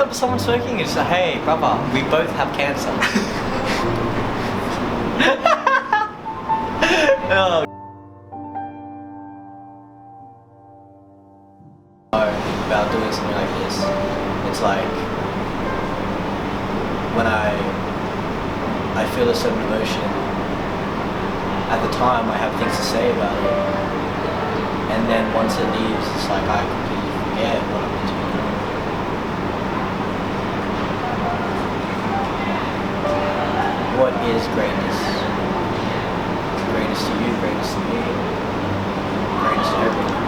up to someone smoking and say, hey, brother, we both have cancer. Oh. About doing something like this, it's like when I feel a certain emotion, at the time I have things to say about it, and then once it leaves, it's like I completely forget what I'm meant to be doing. What is greatness? Greatness to you, greatness to me, greatness to everyone.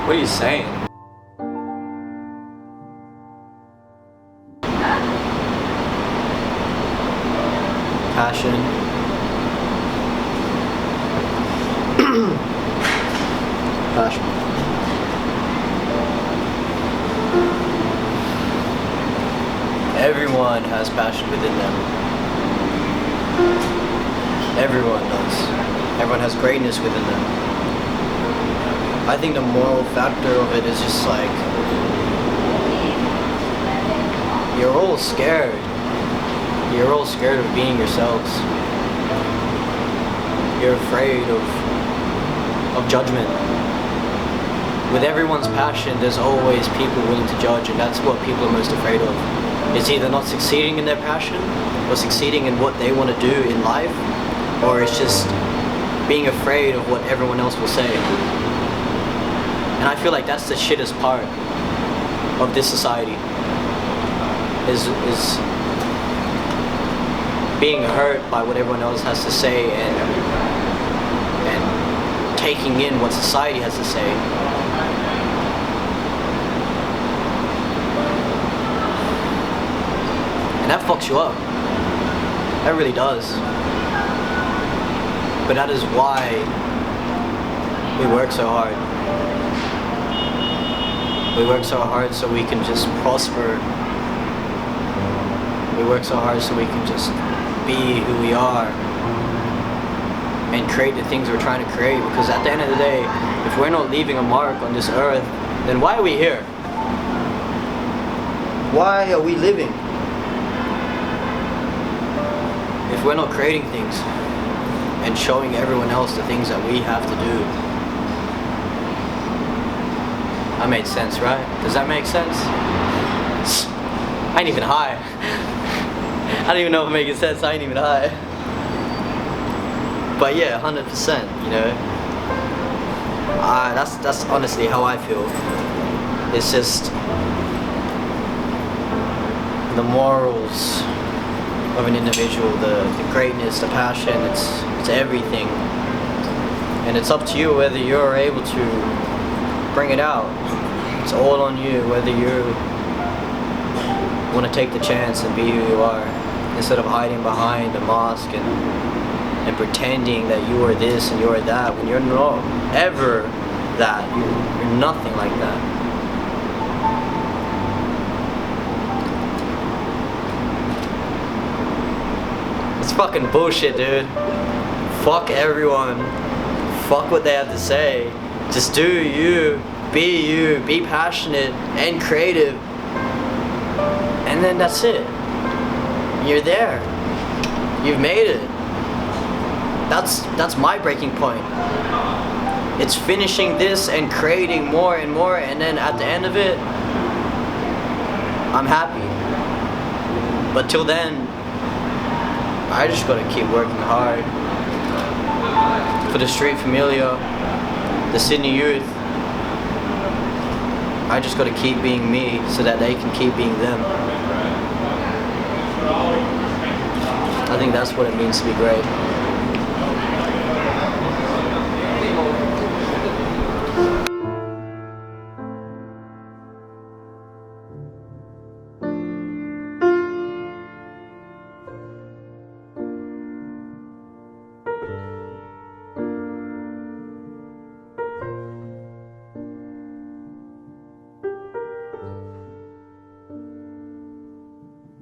What are you saying? Passion. Passion. Everyone has passion within them. Everyone does. Everyone has greatness within them. I think the moral factor of it is just like, you're all scared. You're all scared of being yourselves. You're afraid of judgment. With everyone's passion, there's always people willing to judge, and that's what people are most afraid of. It's either not succeeding in their passion, or succeeding in what they want to do in life, or it's just being afraid of what everyone else will say. And I feel like that's the shittest part of this society, is being hurt by what everyone else has to say and taking in what society has to say. And that fucks you up. That really does. But that is why we work so hard. We work so hard so we can just prosper. We work so hard so we can just be who we are and create the things we're trying to create, because at the end of the day, if we're not leaving a mark on this earth, then why are we here? Why are we living? If we're not creating things and showing everyone else the things that we have to do. That made sense, right? Does that make sense? I ain't even high. I don't even know if I'm making sense, I ain't even high. But yeah, 100%, you know. That's honestly how I feel. It's just the morals of an individual, the greatness, the passion, it's everything. And it's up to you whether you're able to bring it out. It's all on you, whether you want to take the chance and be who you are, instead of hiding behind a mask and pretending that you are this and you are that, when you're not ever that. You're nothing like that. It's fucking bullshit, dude. Fuck everyone. Fuck what they have to say. Just do you, be passionate and creative, and then that's it. You're there. You've made it. That's my breaking point. It's finishing this and creating more and more, and then at the end of it, I'm happy. But till then, I just gotta keep working hard for the Street Familia, the Sydney youth. I just gotta keep being me so that they can keep being them. I think that's what it means to be great.